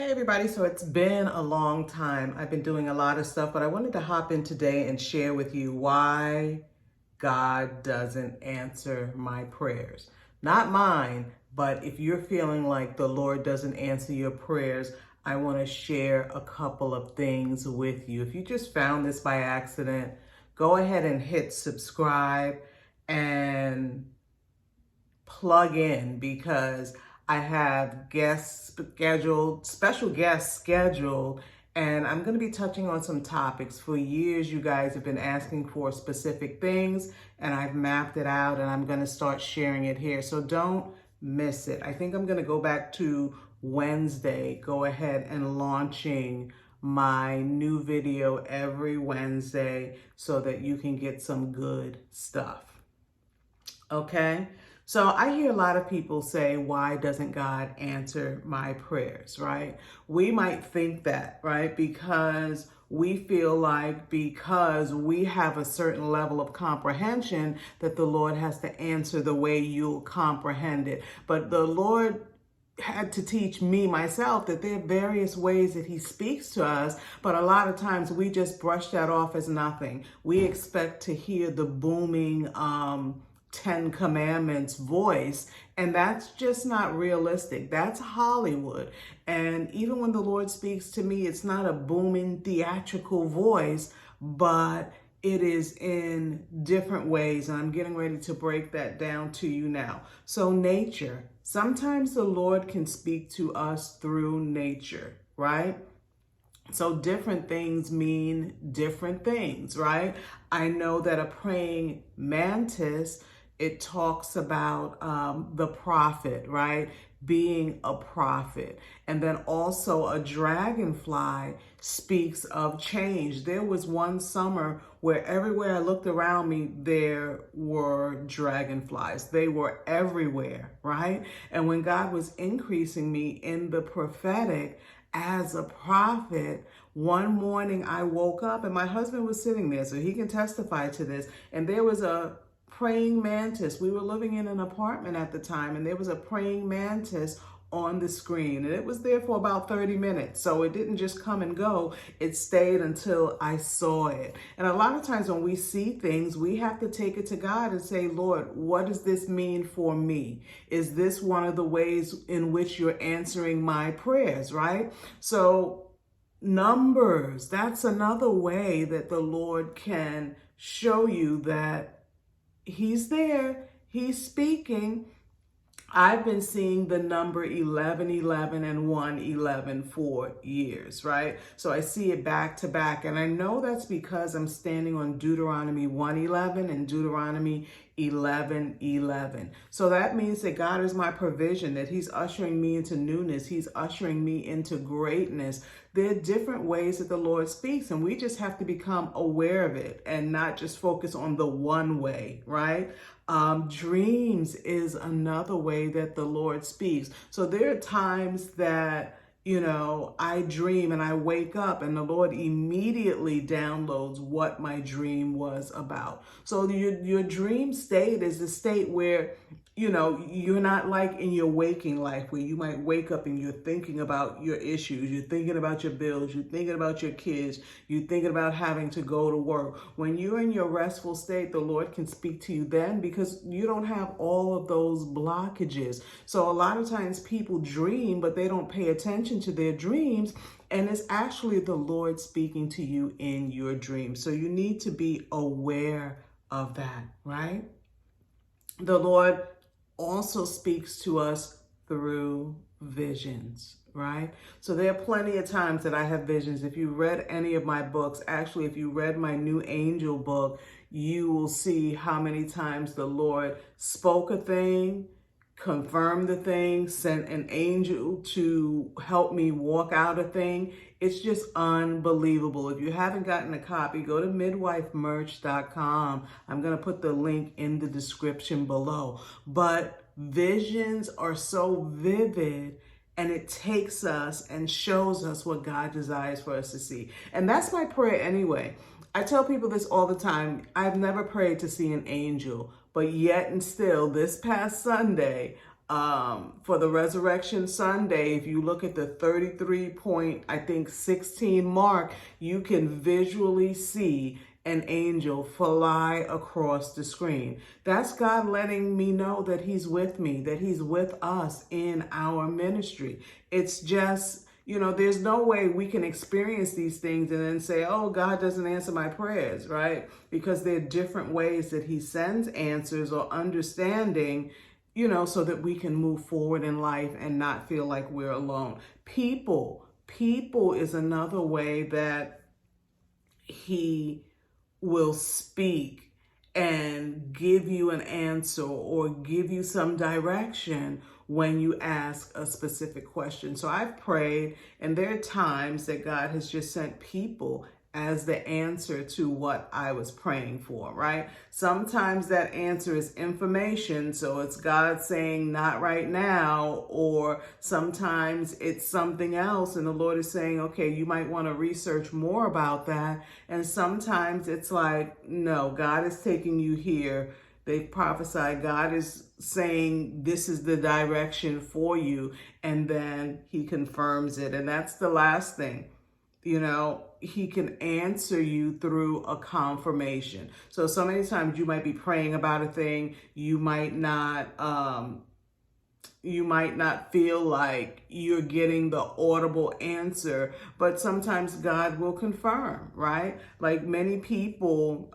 Hey everybody, so it's been a long time. I've been doing a lot of stuff, but I wanted to hop in today and share with you why God doesn't answer my prayers. Not mine, but if you're feeling like the Lord doesn't answer your prayers, I want to share a couple of things with you. If you just found this by accident, go ahead and hit subscribe and plug in because I have special guests scheduled, and I'm going to be touching on some topics. For years, you guys have been asking for specific things, and I've mapped it out, and I'm going to start sharing it here. So don't miss it. I think I'm going to go back to Wednesday, go ahead and launching my new video every Wednesday so that you can get some good stuff. Okay? So I hear a lot of people say, why doesn't God answer my prayers, right? We might think that, right? Because we feel like because we have a certain level of comprehension that the Lord has to answer the way you'll comprehend it. But the Lord had to teach me myself that there are various ways that he speaks to us, but a lot of times we just brush that off as nothing. We expect to hear the booming Ten Commandments voice, and that's just not realistic. That's Hollywood. And even when the Lord speaks to me, it's not a booming theatrical voice, but it is in different ways, and I'm getting ready to break that down to you now. So nature. Sometimes the Lord can speak to us through nature, right? So different things mean different things, right? I know that a praying mantis, it talks about the prophet, right? Being a prophet. And then also a dragonfly speaks of change. There was one summer where everywhere I looked around me, there were dragonflies. They were everywhere, right? And when God was increasing me in the prophetic, as a prophet, one morning I woke up and my husband was sitting there, so he can testify to this. And there was a praying mantis. We were living in an apartment at the time, and there was a praying mantis on the screen, and it was there for about 30 minutes. So it didn't just come and go. It stayed until I saw it. And a lot of times when we see things, we have to take it to God and say, Lord, what does this mean for me? Is this one of the ways in which you're answering my prayers, right? So numbers, that's another way that the Lord can show you that he's there, he's speaking. I've been seeing the number 1111 and 111 for years, right? So I see it back to back. And I know that's because I'm standing on Deuteronomy 1:11 and Deuteronomy 11:11. So that means that God is my provision, that he's ushering me into newness. He's ushering me into greatness. There are different ways that the Lord speaks, and we just have to become aware of it and not just focus on the one way, right? Dreams is another way that the Lord speaks. So there are times that, I dream and I wake up and the Lord immediately downloads what my dream was about. So your dream state is a state where, you're not like in your waking life where you might wake up and you're thinking about your issues, you're thinking about your bills, you're thinking about your kids, you're thinking about having to go to work. When you're in your restful state, the Lord can speak to you then because you don't have all of those blockages. So a lot of times people dream, but they don't pay attention to their dreams. And it's actually the Lord speaking to you in your dreams. So you need to be aware of that, right? The Lord also speaks to us through visions, right? So there are plenty of times that I have visions. If you read any of my books, actually, if you read my New Angel book, you will see how many times the Lord spoke a thing, confirmed the thing, sent an angel to help me walk out a thing. It's just unbelievable. If you haven't gotten a copy, go to midwifemerch.com. I'm going to put the link in the description below. But visions are so vivid, and it takes us and shows us what God desires for us to see. And that's my prayer anyway. I tell people this all the time. I've never prayed to see an angel, but yet and still, this past Sunday, for the Resurrection Sunday, if you look at the 33.16 mark, you can visually see an angel fly across the screen. That's God letting me know that he's with me, that he's with us in our ministry. It's just, there's no way we can experience these things and then say, oh, God doesn't answer my prayers, right? Because there are different ways that he sends answers or understanding, so that we can move forward in life and not feel like we're alone. People is another way that he will speak and give you an answer or give you some direction when you ask a specific question. So I've prayed, and there are times that God has just sent people as the answer to what I was praying for, right? Sometimes that answer is information, so it's God saying, not right now, or sometimes it's something else, and the Lord is saying, okay, you might want to research more about that. And sometimes it's like, no, God is taking you here. They've prophesied, God is saying this is the direction for you, and then he confirms it. And that's the last thing. He can answer you through a confirmation. So many times you might be praying about a thing, you might not feel like you're getting the audible answer, but sometimes God will confirm, right? Like many people,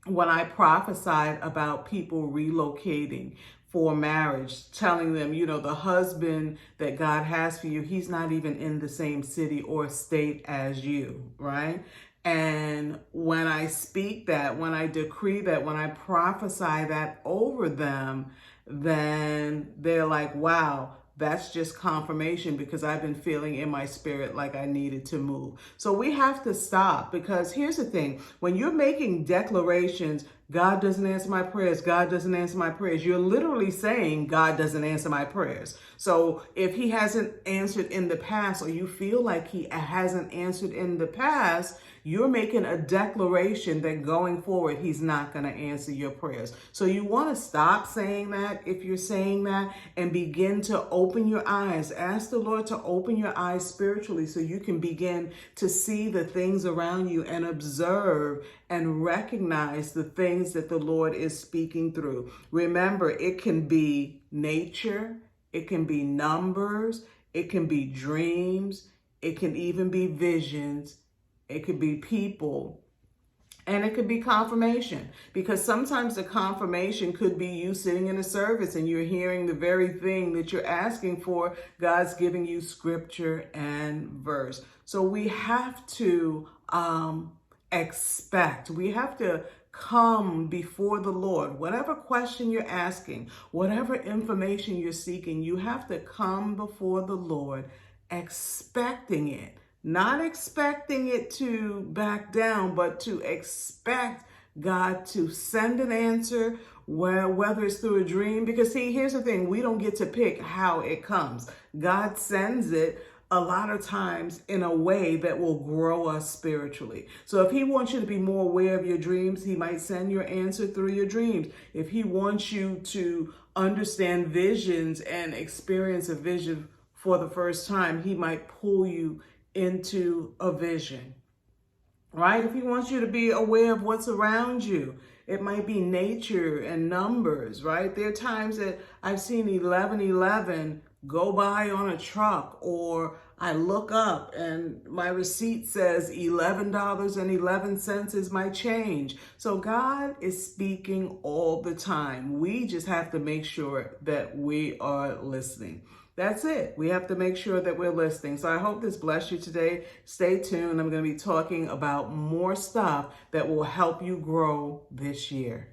when I prophesied about people relocating for marriage, telling them, the husband that God has for you, he's not even in the same city or state as you, right? And when I speak that, when I decree that, when I prophesy that over them, then they're like, wow, that's just confirmation, because I've been feeling in my spirit like I needed to move. So we have to stop, because here's the thing. When you're making declarations, God doesn't answer my prayers, God doesn't answer my prayers, you're literally saying God doesn't answer my prayers. So if he hasn't answered in the past, or you feel like he hasn't answered in the past, you're making a declaration that going forward, he's not going to answer your prayers. So you want to stop saying that if you're saying that, and begin to open your eyes. Ask the Lord to open your eyes spiritually so you can begin to see the things around you and observe and recognize the things that the Lord is speaking through. Remember, it can be nature, it can be numbers, it can be dreams, it can even be visions. It could be people, and it could be confirmation, because sometimes the confirmation could be you sitting in a service and you're hearing the very thing that you're asking for. God's giving you scripture and verse. So we have to expect. We have to come before the Lord. Whatever question you're asking, whatever information you're seeking, you have to come before the Lord expecting it. Not expecting it to back down, but to expect God to send an answer, whether it's through a dream. Because see, here's the thing, we don't get to pick how it comes. God sends it a lot of times in a way that will grow us spiritually. So if he wants you to be more aware of your dreams, he might send your answer through your dreams. If he wants you to understand visions and experience a vision for the first time, he might pull you into a vision, right? If he wants you to be aware of what's around you, it might be nature and numbers, right? There are times that I've seen 1111 go by on a truck, or I look up and my receipt says $11.11 is my change. So God is speaking all the time. We just have to make sure that we are listening. That's it. We have to make sure that we're listening. So I hope this blessed you today. Stay tuned. I'm going to be talking about more stuff that will help you grow this year.